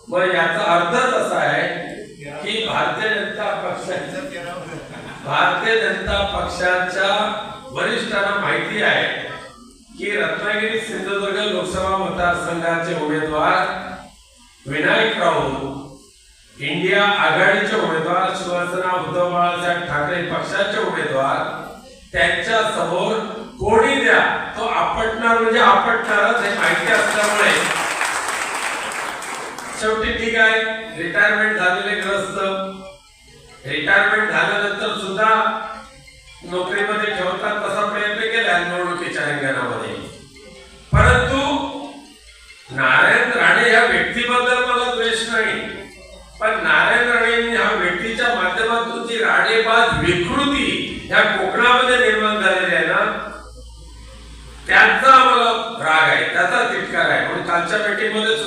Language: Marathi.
मग याचा अर्थच असा आहे की भारतीय जनता पक्षाच्या वरिष्ठांना माहिती आहे की रत्नागिरी सिंधुदुर्ग लोकसभा मतदारसंघाचे उमेदवार विनायक राऊत इंडिया आघाडीचे उमेदवार शिवसेना उद्धव बाळासाहेब ठाकरे पक्षाचे उमेदवार त्यांच्या समोर कोणी द्या तो आपटणार म्हणजे आपटणारच हे माहिती असल्यामुळे शेवटी ठीक आहे रिटायरमेंट झालेले ग्रस्त रिटायरमेंट झाल्यानंतर सुद्धा नोकरीमध्ये ठेवतात तसा प्रयत्न केला निवडणुकीच्या रिंगणामध्ये परंतु नारायण राणे या व्यक्तीबद्दल मला द्वेष नाही पण नारायण राणे ह्या व्यक्तीच्या माध्यमातून जी राणेबाज विकृती ह्या कोकणामध्ये निर्माण झालेली आहे ना त्यांचा आम्हाला राग आहे त्याचा तिटकार आहे म्हणून कालच्या मीटिंगमध्ये सुद्धा